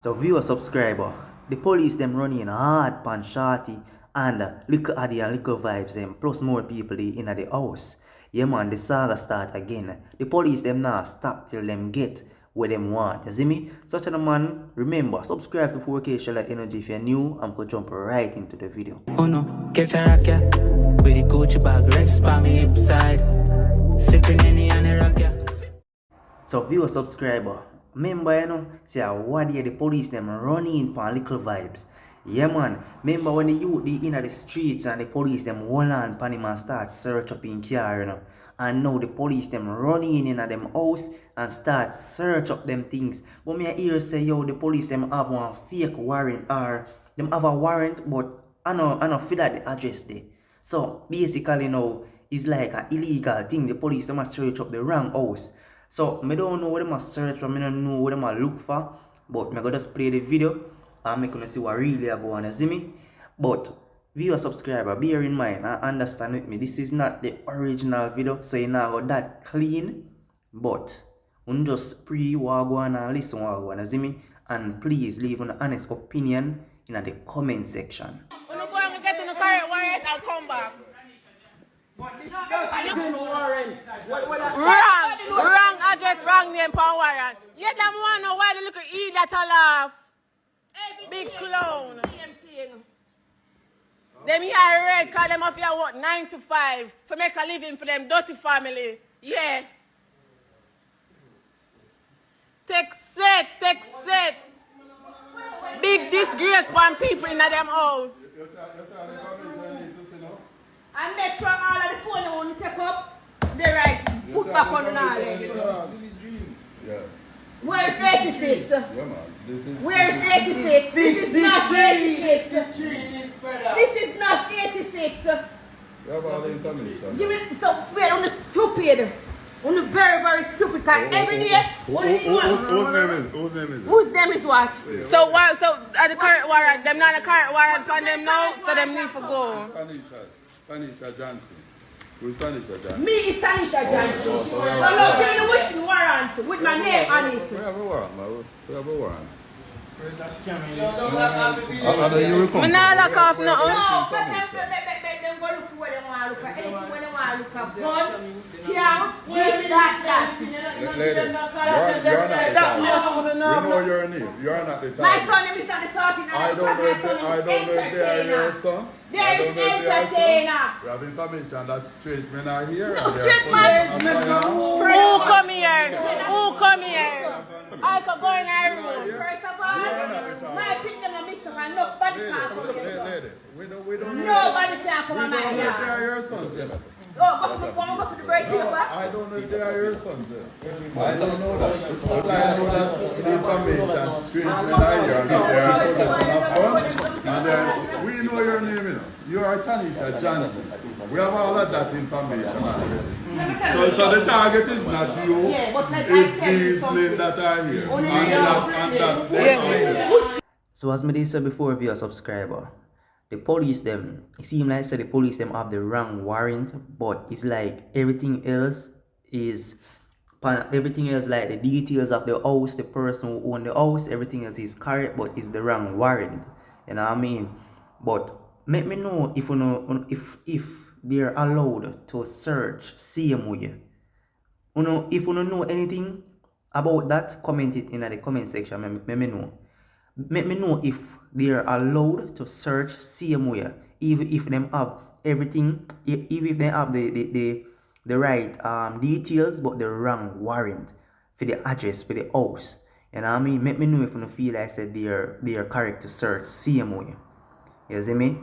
So viewer subscriber, the police them running hard pan Shorty and Likkle Addi and Likkle Vybz them plus more people in the house. Yeah man, the saga start again. The police them now stop till them get where them want. You see me? Such a man, remember, subscribe to 4K Shella Energy if you're new and go jump right into the video. Oh no, catch a rocket with the Gucci bag, rest by me hip side. Sipping any on the rocket. So viewer subscriber, remember you know, say what the police them running for Likkle Vybz. Yeah man, remember when the youth they in the streets and the police them hold on pan him and start search up in car, you know. And now the police them running in them house and start search up them things. But me I hear say yo the police them have one fake warrant or them have a warrant but I know feel that the address there. So basically now it's like an illegal thing. The police them must search up the wrong house. So I don't know what they must search for, I don't know what they must look for. But I'm gonna just play the video and I'm gonna see what really I go on, you see me? But viewer subscriber, bear in mind and understand with me, this is not the original video, so you know got that clean. But you just what go on and listen what go on, you see me? And please leave an honest opinion in the comment section. When you go and get in the correct warrant, I'll come back. Wrong address, wrong name for warrant. You them want to know why the little E that I laugh. Big clown. Them here red cause them off here work 9 to 5 for make a living for them dirty family. Yeah. Take set. Big disgrace for people in them house. And make sure all of the phone when you take up, they right, put back on the knowledge. Where's 86? Where's 86? This is not 86. This is not 86. Give me, so we're on the stupid. On the very stupid kind. Every day, whose name is what? Yeah. So at the current warrant, them not the current warrant on them now, so them need to go. Tanisha Johnson. Who's Tanisha Johnson? Me is Tanisha Johnson. Oh no, give me the written warrant with my name on it. We have a warrant, man. We have a warrant. I'm not lock off nothing. No, but them go look for what they want to look at. Anything when they want to look at. Gun, cow, this, that. We know your name. You are not the target. My son is not the talking. I don't know if they are your son. There is entertainer. We have information that straight men are here. No, straight man. Who come here? I could go in our room. First of all, my opinion is mixed up and nobody can come here. We don't know. Nobody can come in my They yard. are your sons. Go to the break paper. I don't know if they are your sons. I don't know that. I know that the information straight men are here. And we know your name, you know. You are Tanisha Johnson. We have all of that information already. So the target is not you, it's these men that are here. So as me said before, if you're a subscriber, the police them, it seems like the police them have the wrong warrant, but it's like everything else like the details of the house, the person who own the house, everything else is correct, but it's the wrong warrant. You know what I mean? But let me know if you know if they're allowed to search same way. You know, if you don't know anything about that, comment it in the comment section. Let me know. Let me know if they're allowed to search same way, even if them have everything, even if they have the right details but the wrong warrant for the address for the house. You know what I mean? Let me know if you feel like I said they are correct to search same way. You see me?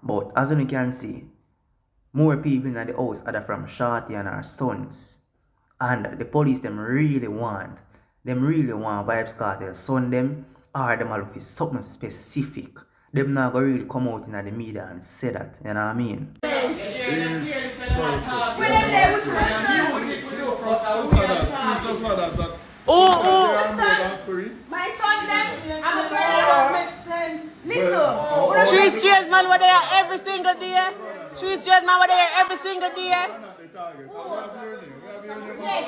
But as you can see, more people in the house are from Shorty and her sons. And the police them really want Vybz Kartel son them or them all for something specific. Them not gonna really come out in the media and say that, you know what I mean? My son then, I'm a girl that makes sense. Listen, street straight man were there every single day. Street straight man were there every single day. Yes,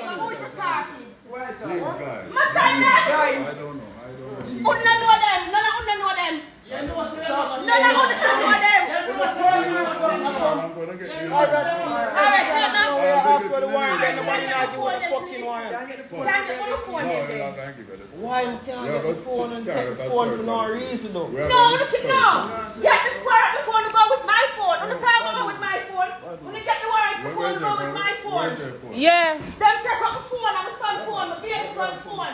I'm going to talk. My son I don't know. know them. None of them know them. None of them know them. I'm going to get you. Alright, now. Ask for the warrant and nobody not give the fucking warrant. Can't get on the phone No, here. you're not going to give it. Why you can't get the phone and take the phone for no reason though? No, look at no. Get this warrant before you go with my phone. On the time go with my phone. When you get the warrant before you go with my phone. Yeah. Them take up the phone, I'm a son phone, my baby's son phone.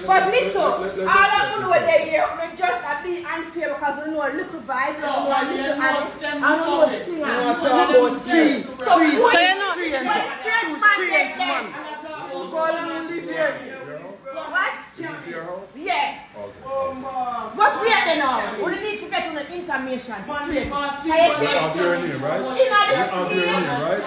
But listen, all I know they here, we just a bit unfair because we know a little vibe, we know a little Alice, and we know the singer. You want to talk about three inch man. Go and live here. What? Is your house? Yeah. Okay. But we are there now. We need to get on the information. Straight. You have your name, right? You have your name, right?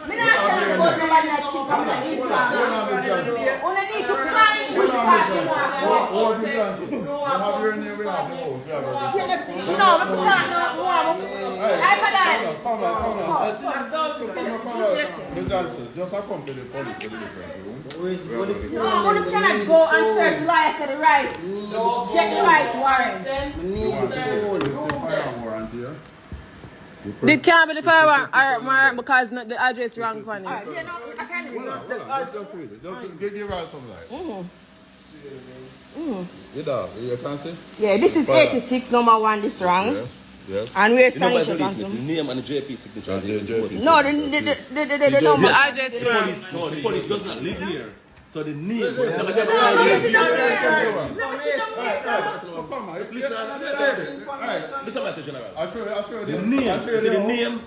Me not tell about nobody that keep up the information. We need to find which part you want. What is the answer? You have your name, we have the post. You have everything. No, we can't know. I got that. Come on. Miss Johnson, just come to the police to the different room. No, we cannot go and search lawyers to the right. Get the right warrant. Warrant here. It can't be the firearm because the address wrong for it. Hold on. Just read it. Just give her some light. You dog, you can see? Yeah, this is 86 number 1 this wrong. Yes. And where's You know by Tanisha the Johnson? name and the JP signature. No, the number. The address wrong. No, the police does not live here. So the name. Listen, Mr. General. The name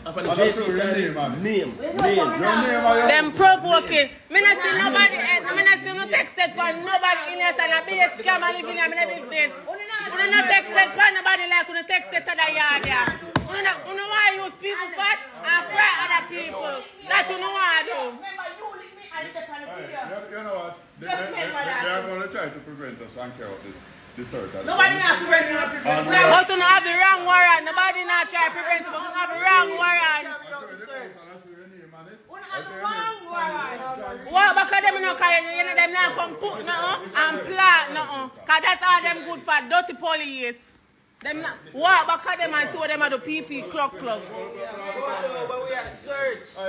of the JP name. Them provoking. Me not see nobody else. Me not see no texted for nobody in here. And I be a scam and living in my business. We not texted for nobody like we texted to the yard. We know why you use people fat and fry other people. That you know why I do. Remember, you lick me and the kind of video. You know what? They are going to try to prevent us and carry out this search. Nobody not prevent you. But you have the wrong warrant. Nobody not try to prevent you. But you have the wrong warrant. What because them no carry you know them not come put nothing and plant nothing. Cause that's all them good for dirty police. Them not what because them and two of them are the PP clock. But we are search. Go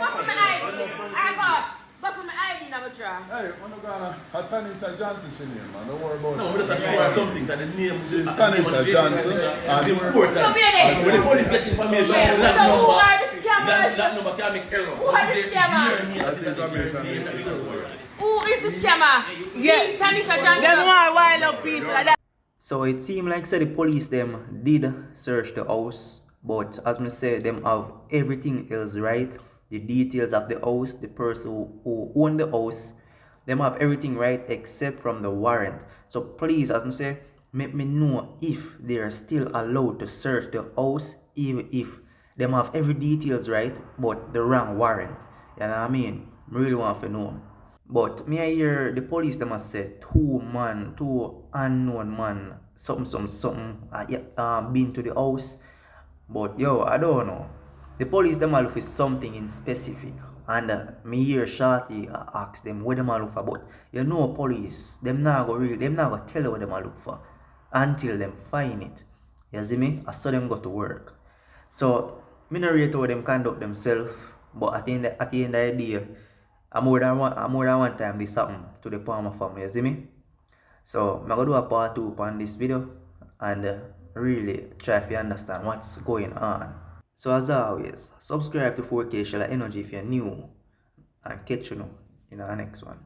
for my ID. I got. Go for my ID now, try. Hey, I'm not going to Tanisha Johnson, name, man. Don't worry about it. No, we just sure something that the name is Tanisha Johnson. and important. So be there. When the police get information, Yeah, that so who number, are the scammers? that number can make error. Who are the scammers? That's information. Who is the scammer? Yeah. Tanisha Them Johnson. want wild up people like that. So it seemed like the police them did search the house, but as me say, them have everything else right. The details of the house, the person who owned the house, them have everything right except from the warrant. So please, as me say, make me know if they are still allowed to search the house, even if them have every details right, but the wrong warrant. You know what I mean? I really want to know. But me I hear the police them a say two unknown man, something been to the house. But yo, I don't know. The police them a look for something in specific, and me hear Shorty ask them what them a look for. But you know, police them not go tell you what them a look for until them find it. You see me? I saw them go to work. So me not rate how them conduct themselves, but at the end of the day, I more than one time this happened to the Palmer family. You see me? So I'm gonna do a part 2 on this video and really try to understand what's going on. So as always, subscribe to 4K Shella Energy if you're new and catch you in the next one.